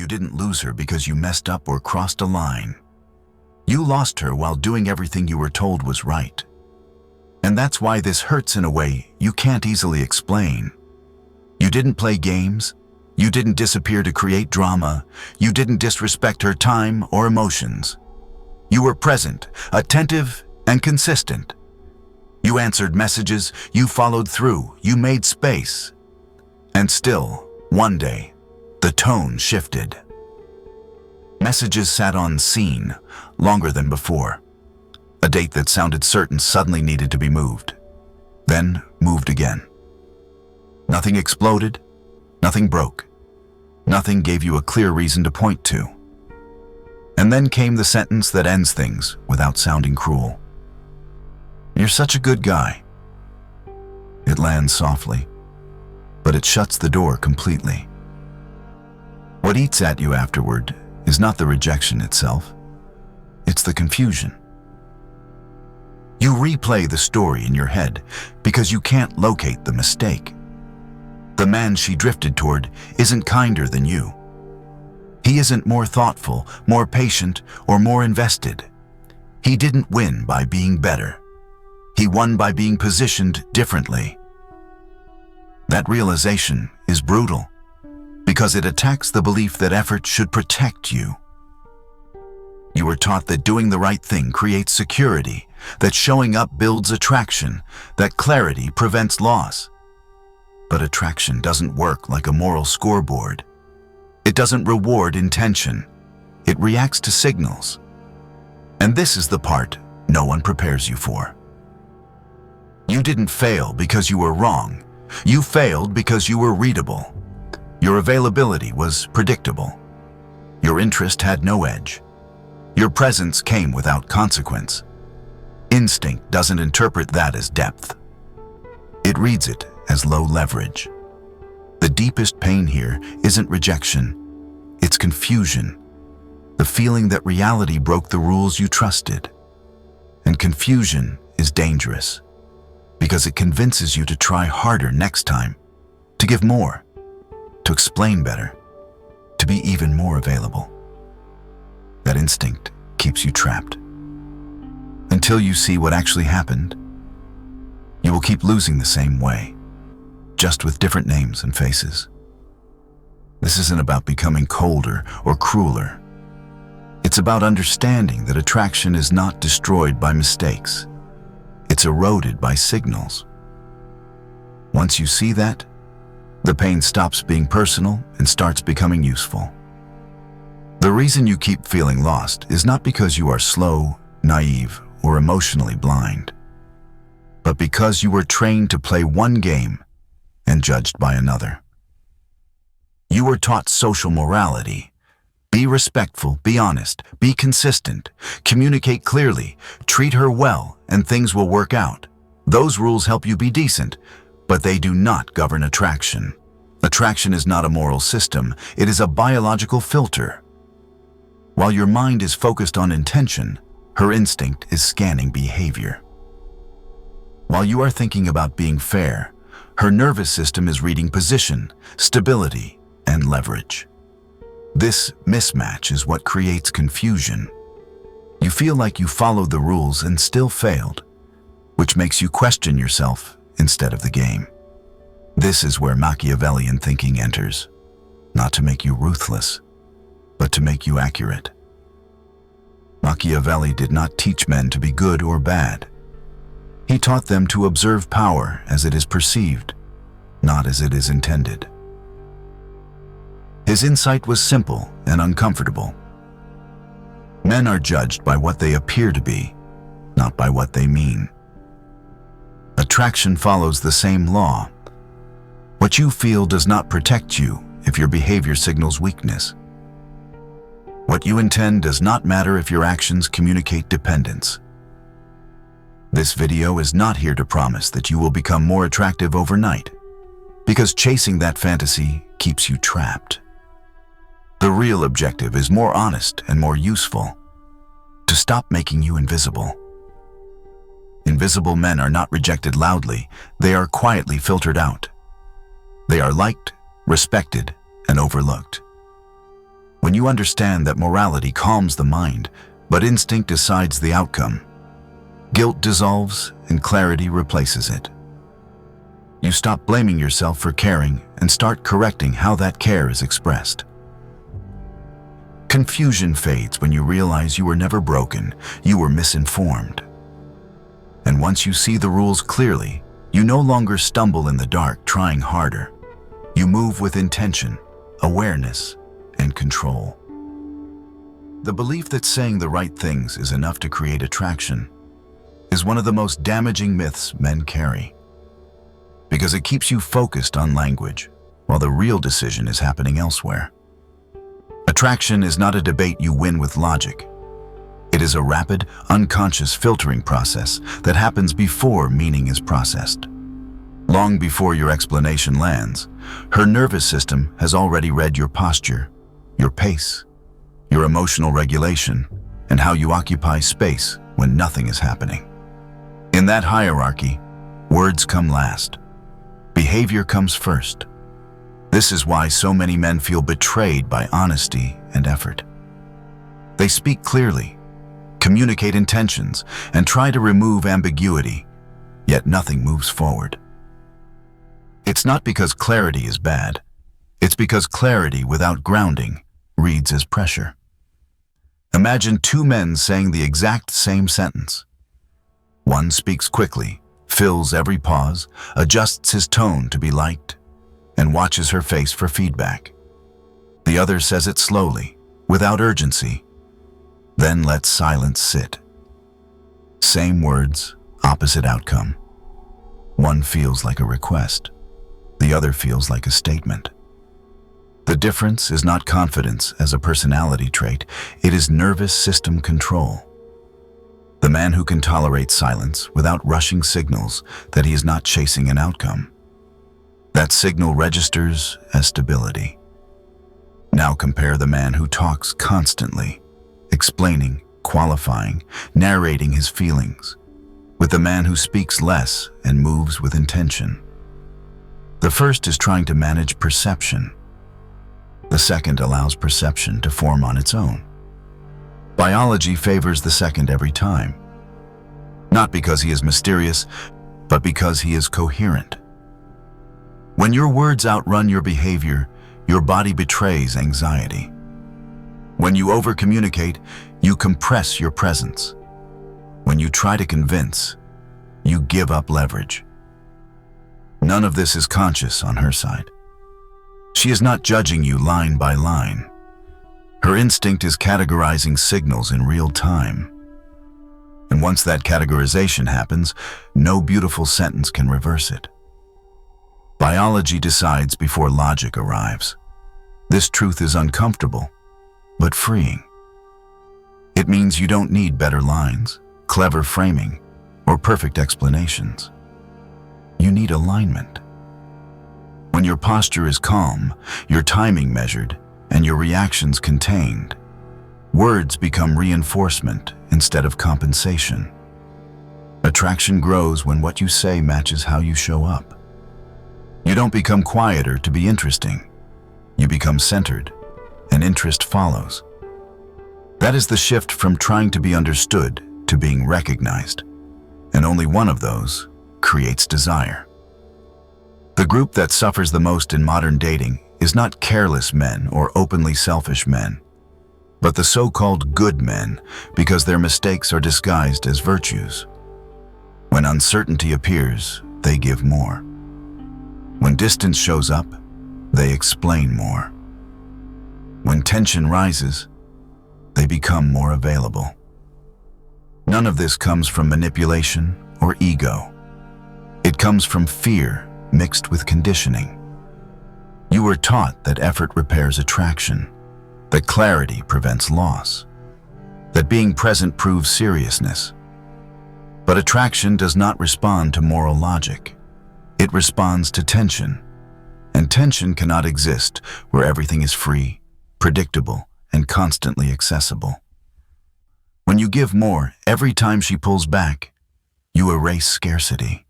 you didn't lose her because you messed up or crossed a line. You lost her while doing everything you were told was right. And that's why this hurts in a way you can't easily explain. You didn't play games. You didn't disappear to create drama. You didn't disrespect her time or emotions. You were present, attentive, and consistent. You answered messages, you followed through, you made space. And still, one day, the tone shifted. Messages sat on scene longer than before. A date that sounded certain suddenly needed to be moved, then moved again. Nothing exploded, nothing broke, nothing gave you a clear reason to point to. And then came the sentence that ends things without sounding cruel. You're such a good guy. It lands softly, but it shuts the door completely. What eats at you afterward is not the rejection itself, it's the confusion. You replay the story in your head because you can't locate the mistake. The man she drifted toward isn't kinder than you. He isn't more thoughtful, more patient, or more invested. He didn't win by being better. He won by being positioned differently. That realization is brutal because it attacks the belief that effort should protect you. You were taught that doing the right thing creates security, that showing up builds attraction, that clarity prevents loss. But attraction doesn't work like a moral scoreboard. It doesn't reward intention. It reacts to signals. And this is the part no one prepares you for. You didn't fail because you were wrong. You failed because you were readable. Your availability was predictable. Your interest had no edge. Your presence came without consequence. Instinct doesn't interpret that as depth. It reads it as low leverage. The deepest pain here isn't rejection, it's confusion. The feeling that reality broke the rules you trusted. And confusion is dangerous because it convinces you to try harder next time, to give more, to explain better, to be even more available. That instinct keeps you trapped. Until you see what actually happened, you will keep losing the same way, just with different names and faces. This isn't about becoming colder or crueler. It's about understanding that attraction is not destroyed by mistakes. It's eroded by signals. Once you see that, the pain stops being personal and starts becoming useful. The reason you keep feeling lost is not because you are slow, naive, or emotionally blind, but because you were trained to play one game and judged by another. You were taught social morality. Be respectful, be honest, be consistent, communicate clearly, treat her well, and things will work out. Those rules help you be decent, but they do not govern attraction. Attraction is not a moral system, it is a biological filter. While your mind is focused on intention, her instinct is scanning behavior. While you are thinking about being fair, her nervous system is reading position, stability, and leverage. This mismatch is what creates confusion. You feel like you followed the rules and still failed, which makes you question yourself instead of the game. This is where Machiavellian thinking enters, not to make you ruthless, but to make you accurate. Machiavelli did not teach men to be good or bad. He taught them to observe power as it is perceived, not as it is intended. His insight was simple and uncomfortable. Men are judged by what they appear to be, not by what they mean. Attraction follows the same law. What you feel does not protect you if your behavior signals weakness. What you intend does not matter if your actions communicate dependence. This video is not here to promise that you will become more attractive overnight, because chasing that fantasy keeps you trapped. The real objective is more honest and more useful, to stop making you invisible. Invisible men are not rejected loudly, they are quietly filtered out. They are liked, respected, and overlooked. you understand that morality calms the mind, but instinct decides the outcome. Guilt dissolves and clarity replaces it. You stop blaming yourself for caring and start correcting how that care is expressed. Confusion fades when you realize you were never broken, you were misinformed. And once you see the rules clearly, you no longer stumble in the dark trying harder. You move with intention, awareness, and control. The belief that saying the right things is enough to create attraction is one of the most damaging myths men carry, because it keeps you focused on language while the real decision is happening elsewhere. Attraction is not a debate you win with logic. It is a rapid, unconscious filtering process that happens before meaning is processed. Long before your explanation lands, her nervous system has already read your posture, your pace, your emotional regulation, and how you occupy space when nothing is happening. In that hierarchy, words come last. Behavior comes first. This is why so many men feel betrayed by honesty and effort. They speak clearly, communicate intentions, and try to remove ambiguity, yet nothing moves forward. It's not because clarity is bad. It's because clarity without grounding reads as pressure. Imagine two men saying the exact same sentence. One speaks quickly, fills every pause, adjusts his tone to be liked, and watches her face for feedback. The other says it slowly, without urgency, then lets silence sit. Same words, opposite outcome. One feels like a request. The other feels like a statement. The difference is not confidence as a personality trait, it is nervous system control. The man who can tolerate silence without rushing signals that he is not chasing an outcome. That signal registers as stability. Now compare the man who talks constantly, explaining, qualifying, narrating his feelings, with the man who speaks less and moves with intention. The first is trying to manage perception. The second allows perception to form on its own. Biology favors the second every time. Not because he is mysterious, but because he is coherent. When your words outrun your behavior, your body betrays anxiety. When you over-communicate, you compress your presence. When you try to convince, you give up leverage. None of this is conscious on her side. She is not judging you line by line. Her instinct is categorizing signals in real time. And once that categorization happens, no beautiful sentence can reverse it. Biology decides before logic arrives. This truth is uncomfortable, but freeing. It means you don't need better lines, clever framing, or perfect explanations. You need alignment. When your posture is calm, your timing measured, and your reactions contained, words become reinforcement instead of compensation. Attraction grows when what you say matches how you show up. You don't become quieter to be interesting. You become centered, and interest follows. That is the shift from trying to be understood to being recognized, and only one of those creates desire. The group that suffers the most in modern dating is not careless men or openly selfish men, but the so-called good men because their mistakes are disguised as virtues. When uncertainty appears, they give more. When distance shows up, they explain more. When tension rises, they become more available. None of this comes from manipulation or ego. It comes from fear mixed with conditioning. You were taught that effort repairs attraction, that clarity prevents loss, that being present proves seriousness. But attraction does not respond to moral logic. It responds to tension, and tension cannot exist where everything is free, predictable, and constantly accessible. When you give more, every time she pulls back, you erase scarcity.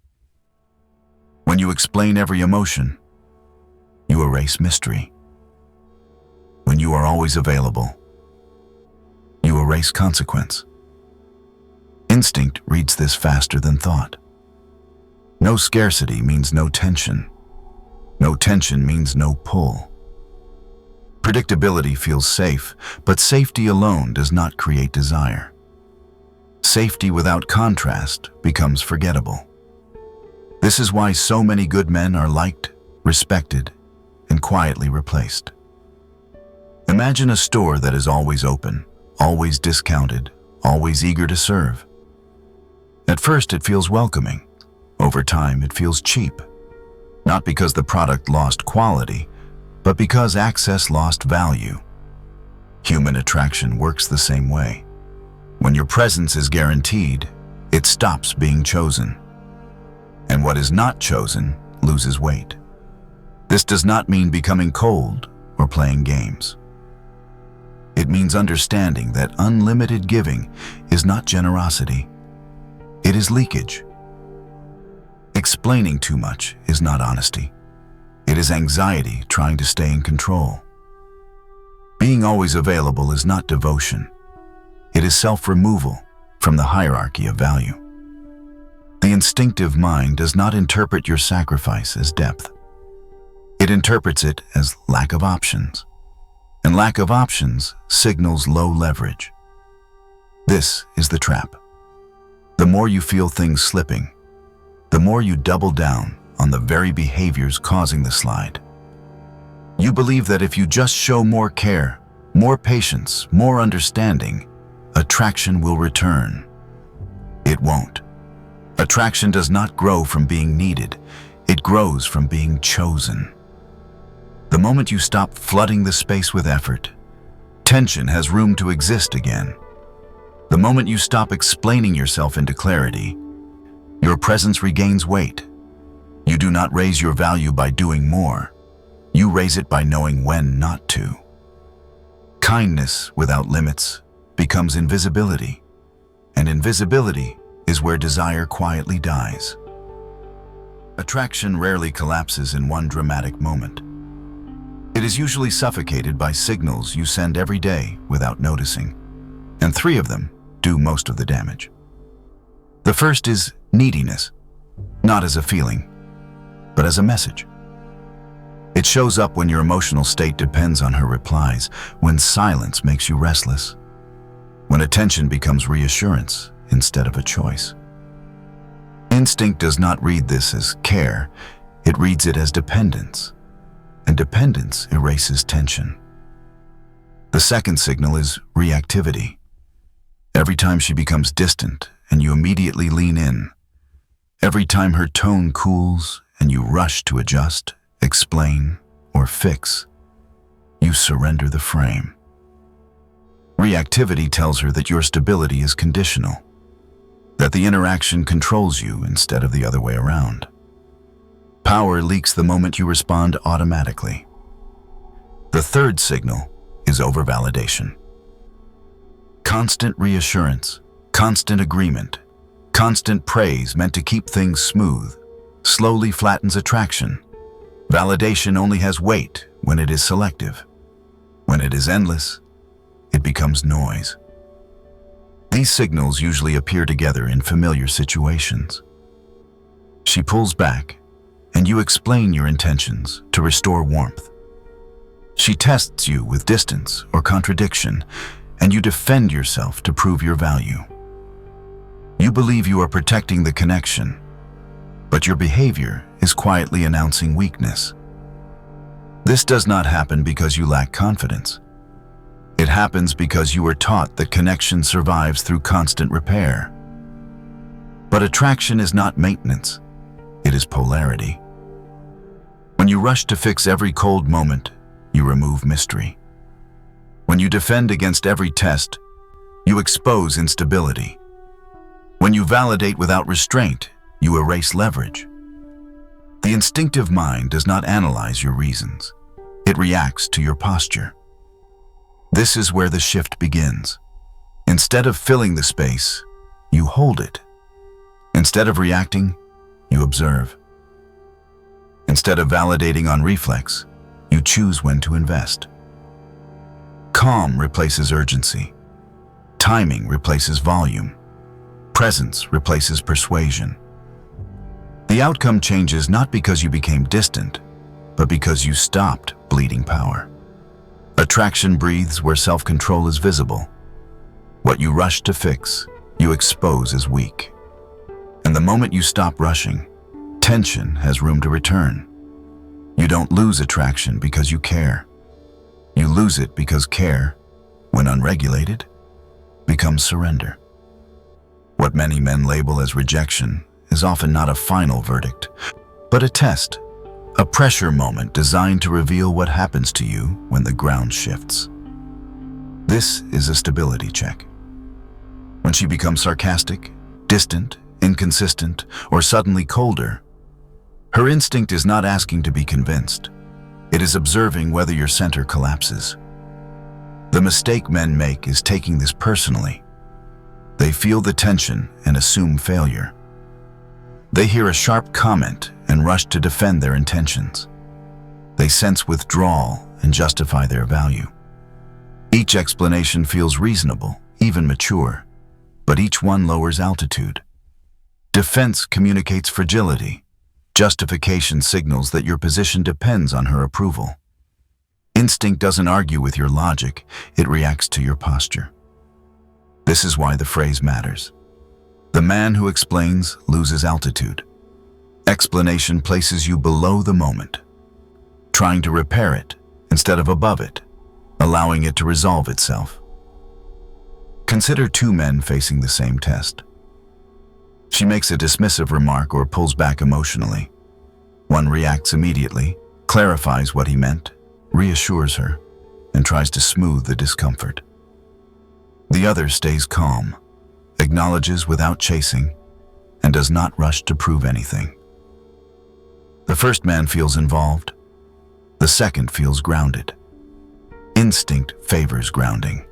When you explain every emotion, you erase mystery. When you are always available, you erase consequence. Instinct reads this faster than thought. No scarcity means no tension. No tension means no pull. Predictability feels safe, but safety alone does not create desire. Safety without contrast becomes forgettable. This is why so many good men are liked, respected, and quietly replaced. Imagine a store that is always open, always discounted, always eager to serve. At first it feels welcoming. Over time it feels cheap. Not because the product lost quality, but because access lost value. Human attraction works the same way. When your presence is guaranteed, it stops being chosen. And what is not chosen loses weight. This does not mean becoming cold or playing games. It means understanding that unlimited giving is not generosity. It is leakage. Explaining too much is not honesty. It is anxiety trying to stay in control. Being always available is not devotion. It is self-removal from the hierarchy of value. The instinctive mind does not interpret your sacrifice as depth. It interprets it as lack of options. And lack of options signals low leverage. This is the trap. The more you feel things slipping, the more you double down on the very behaviors causing the slide. You believe that if you just show more care, more patience, more understanding, attraction will return. It won't. Attraction does not grow from being needed. It grows from being chosen. The moment you stop flooding the space with effort, tension has room to exist again. The moment you stop explaining yourself into clarity, your presence regains weight. You do not raise your value by doing more. You raise it by knowing when not to. Kindness without limits becomes invisibility, and invisibility is where desire quietly dies. Attraction rarely collapses in one dramatic moment. It is usually suffocated by signals you send every day without noticing, and 3 of them do most of the damage. The first is neediness, not as a feeling, but as a message. It shows up when your emotional state depends on her replies, when silence makes you restless, when attention becomes reassurance instead of a choice. Instinct does not read this as care, it reads it as dependence, and dependence erases tension. The second signal is reactivity. Every time she becomes distant and you immediately lean in, every time her tone cools and you rush to adjust, explain, or fix, you surrender the frame. Reactivity tells her that your stability is conditional, that the interaction controls you instead of the other way around. Power leaks the moment you respond automatically. The third signal is overvalidation. Constant reassurance, constant agreement, constant praise meant to keep things smooth, slowly flattens attraction. Validation only has weight when it is selective. When it is endless, it becomes noise. These signals usually appear together in familiar situations. She pulls back, and you explain your intentions to restore warmth. She tests you with distance or contradiction, and you defend yourself to prove your value. You believe you are protecting the connection, but your behavior is quietly announcing weakness. This does not happen because you lack confidence. It happens because you were taught that connection survives through constant repair. But attraction is not maintenance, it is polarity. When you rush to fix every cold moment, you remove mystery. When you defend against every test, you expose instability. When you validate without restraint, you erase leverage. The instinctive mind does not analyze your reasons. It reacts to your posture. This is where the shift begins. Instead of filling the space, you hold it. Instead of reacting, you observe. Instead of validating on reflex, you choose when to invest. Calm replaces urgency. Timing replaces volume. Presence replaces persuasion. The outcome changes not because you became distant, but because you stopped bleeding power. Attraction breathes where self-control is visible. What you rush to fix, you expose as weak. And the moment you stop rushing, tension has room to return. You don't lose attraction because you care. You lose it because care, when unregulated, becomes surrender. What many men label as rejection is often not a final verdict, but a test, a pressure moment designed to reveal what happens to you when the ground shifts. This is a stability check. When she becomes sarcastic, distant, inconsistent, or suddenly colder, her instinct is not asking to be convinced. It is observing whether your center collapses. The mistake men make is taking this personally. They feel the tension and assume failure. They hear a sharp comment and rush to defend their intentions. They sense withdrawal and justify their value. Each explanation feels reasonable, even mature, but each one lowers altitude. Defense communicates fragility. Justification signals that your position depends on her approval. Instinct doesn't argue with your logic, it reacts to your posture. This is why the phrase matters. The man who explains loses altitude. Explanation places you below the moment, trying to repair it instead of above it, allowing it to resolve itself. Consider two men facing the same test. She makes a dismissive remark or pulls back emotionally. One reacts immediately, clarifies what he meant, reassures her, and tries to smooth the discomfort. The other stays calm, acknowledges without chasing, and does not rush to prove anything. The first man feels involved. The second feels grounded. Instinct favors grounding.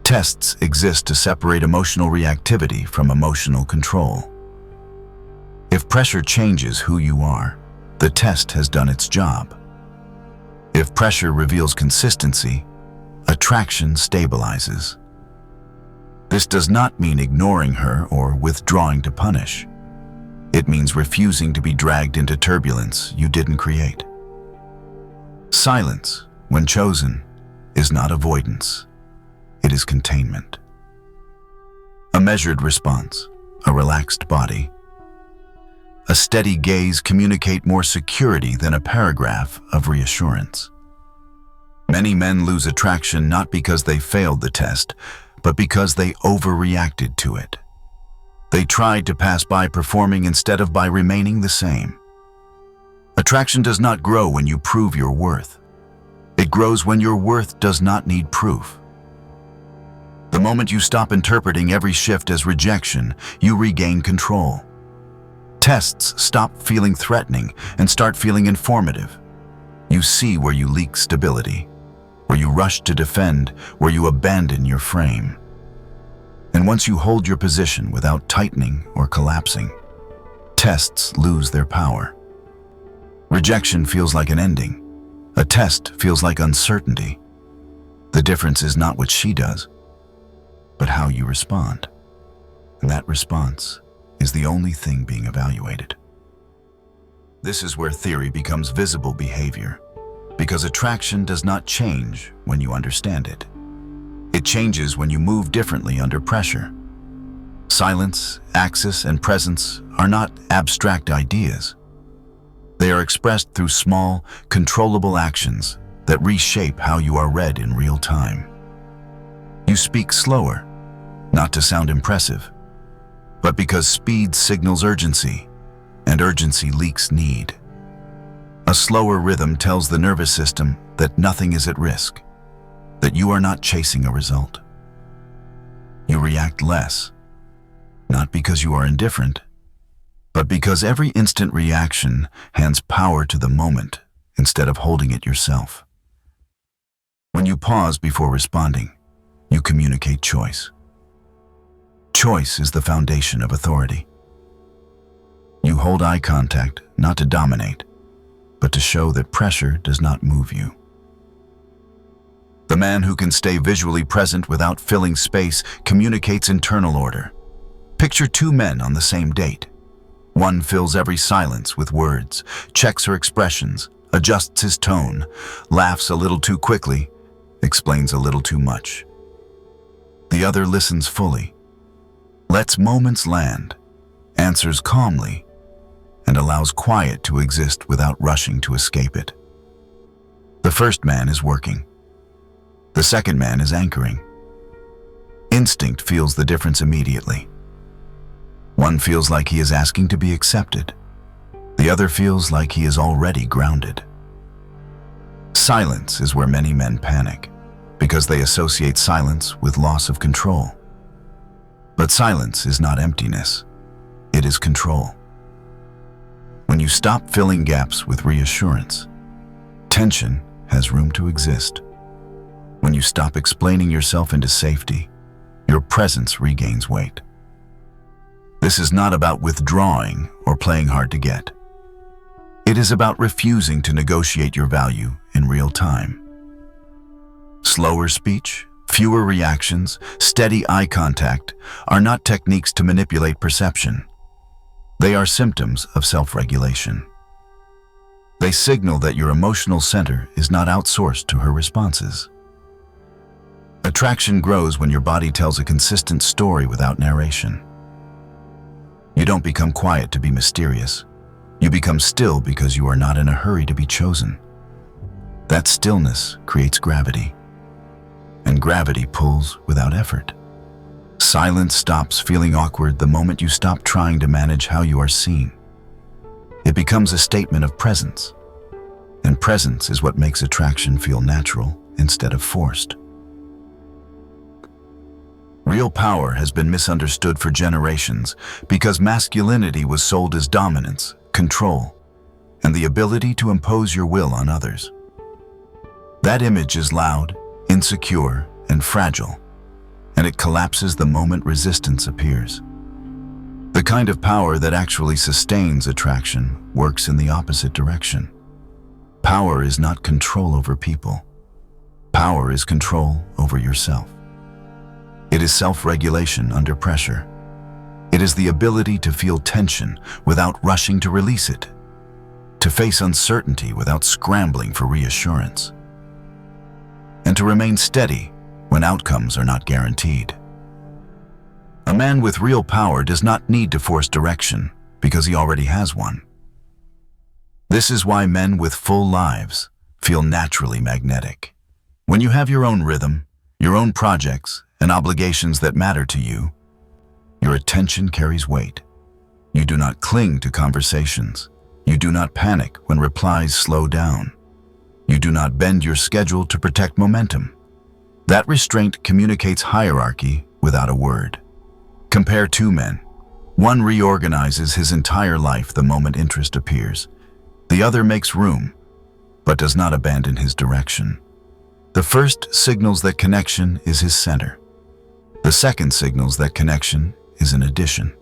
Tests exist to separate emotional reactivity from emotional control. If pressure changes who you are, the test has done its job. If pressure reveals consistency, attraction stabilizes. This does not mean ignoring her or withdrawing to punish. It means refusing to be dragged into turbulence you didn't create. Silence, when chosen, is not avoidance. It is containment. A measured response, a relaxed body, a steady gaze communicate more security than a paragraph of reassurance. Many men lose attraction not because they failed the test, but because they overreacted to it. They tried to pass by performing instead of by remaining the same. Attraction does not grow when you prove your worth. It grows when your worth does not need proof. The moment you stop interpreting every shift as rejection, you regain control. Tests stop feeling threatening and start feeling informative. You see where you leak stability, where you rush to defend, where you abandon your frame. And once you hold your position without tightening or collapsing, tests lose their power. Rejection feels like an ending. A test feels like uncertainty. The difference is not what she does, but how you respond. And that response is the only thing being evaluated. This is where theory becomes visible behavior, because attraction does not change when you understand it. It changes when you move differently under pressure. Silence, axis, and presence are not abstract ideas. They are expressed through small, controllable actions that reshape how you are read in real time. You speak slower, not to sound impressive, but because speed signals urgency, and urgency leaks need. A slower rhythm tells the nervous system that nothing is at risk, that you are not chasing a result. You react less, not because you are indifferent, but because every instant reaction hands power to the moment instead of holding it yourself. When you pause before responding, you communicate choice. Choice is the foundation of authority. You hold eye contact not to dominate, but to show that pressure does not move you. The man who can stay visually present without filling space communicates internal order. Picture two men on the same date. One fills every silence with words, checks her expressions, adjusts his tone, laughs a little too quickly, explains a little too much. The other listens fully, lets moments land, answers calmly, and allows quiet to exist without rushing to escape it. The first man is working. The second man is anchoring. Instinct feels the difference immediately. One feels like he is asking to be accepted. The other feels like he is already grounded. Silence is where many men panic, because they associate silence with loss of control. But silence is not emptiness. It is control. When you stop filling gaps with reassurance, tension has room to exist. When you stop explaining yourself into safety, your presence regains weight. This is not about withdrawing or playing hard to get. It is about refusing to negotiate your value in real time. Slower speech, fewer reactions, steady eye contact are not techniques to manipulate perception. They are symptoms of self-regulation. They signal that your emotional center is not outsourced to her responses. Attraction grows when your body tells a consistent story without narration. You don't become quiet to be mysterious. You become still because you are not in a hurry to be chosen. That stillness creates gravity, and gravity pulls without effort. Silence stops feeling awkward the moment you stop trying to manage how you are seen. It becomes a statement of presence, and presence is what makes attraction feel natural instead of forced. Real power has been misunderstood for generations because masculinity was sold as dominance, control, and the ability to impose your will on others. That image is loud, insecure, and fragile, and it collapses the moment resistance appears. The kind of power that actually sustains attraction works in the opposite direction. Power is not control over people. Power is control over yourself. It is self-regulation under pressure. It is the ability to feel tension without rushing to release it, to face uncertainty without scrambling for reassurance, and to remain steady when outcomes are not guaranteed. A man with real power does not need to force direction because he already has one. This is why men with full lives feel naturally magnetic. When you have your own rhythm, your own projects, and obligations that matter to you, your attention carries weight. You do not cling to conversations. You do not panic when replies slow down. You do not bend your schedule to protect momentum. That restraint communicates hierarchy without a word. Compare two men. One reorganizes his entire life the moment interest appears. The other makes room, but does not abandon his direction. The first signals that connection is his center. The second signals that connection is an addition.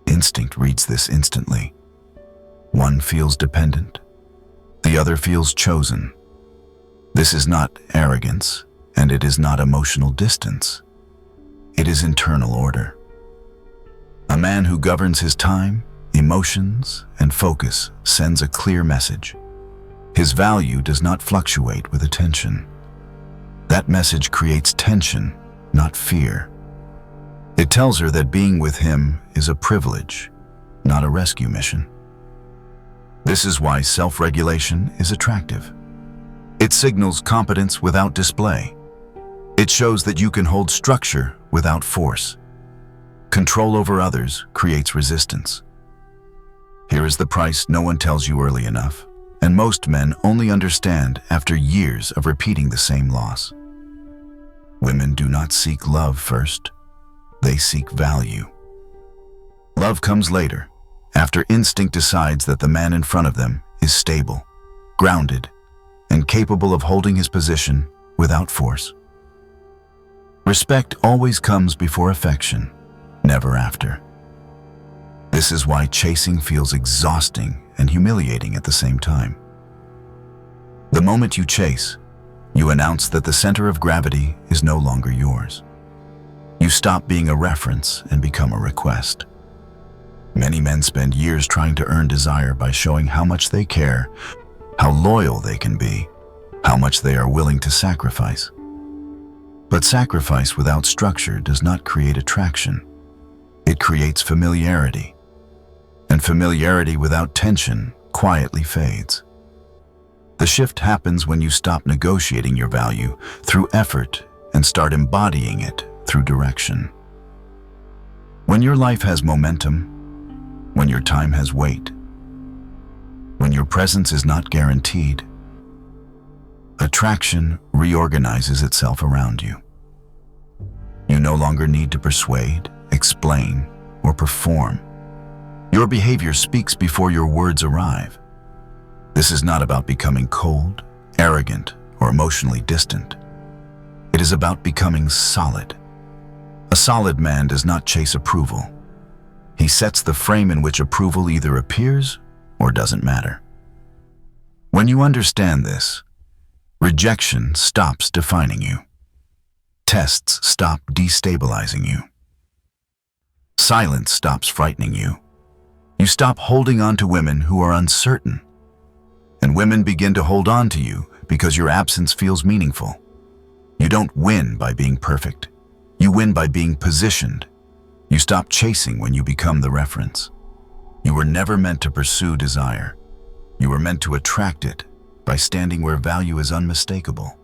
Instinct reads this instantly. One feels dependent. The other feels chosen. This is not arrogance, and it is not emotional distance. It is internal order. A man who governs his time, emotions, and focus sends a clear message. His value does not fluctuate with attention. That message creates tension, not fear. It tells her that being with him is a privilege, not a rescue mission. This is why self-regulation is attractive. It signals competence without display. It shows that you can hold structure without force. Control over others creates resistance. Here is the price no one tells you early enough, and most men only understand after years of repeating the same loss. Women do not seek love first. They seek value. Love comes later, after instinct decides that the man in front of them is stable, grounded, and capable of holding his position without force. Respect always comes before affection, never after. This is why chasing feels exhausting and humiliating at the same time. The moment you chase, You announce that the center of gravity is no longer yours. You stop being a reference and become a request. Many men spend years trying to earn desire by showing how much they care, how loyal they can be, how much they are willing to sacrifice. But sacrifice without structure does not create attraction. It creates familiarity. And familiarity without tension quietly fades. The shift happens when you stop negotiating your value through effort and start embodying it through direction. When your life has momentum, when your time has weight, when your presence is not guaranteed, attraction reorganizes itself around you. You no longer need to persuade, explain, or perform. Your behavior speaks before your words arrive. This is not about becoming cold, arrogant, or emotionally distant. It is about becoming solid. A solid man does not chase approval. He sets the frame in which approval either appears or doesn't matter. When you understand this, rejection stops defining you. Tests stop destabilizing you. Silence stops frightening you. You stop holding on to women who are uncertain. And women begin to hold on to you because your absence feels meaningful. You don't win by being perfect. You win by being positioned. You stop chasing when you become the reference. You were never meant to pursue desire. You were meant to attract it by standing where value is unmistakable.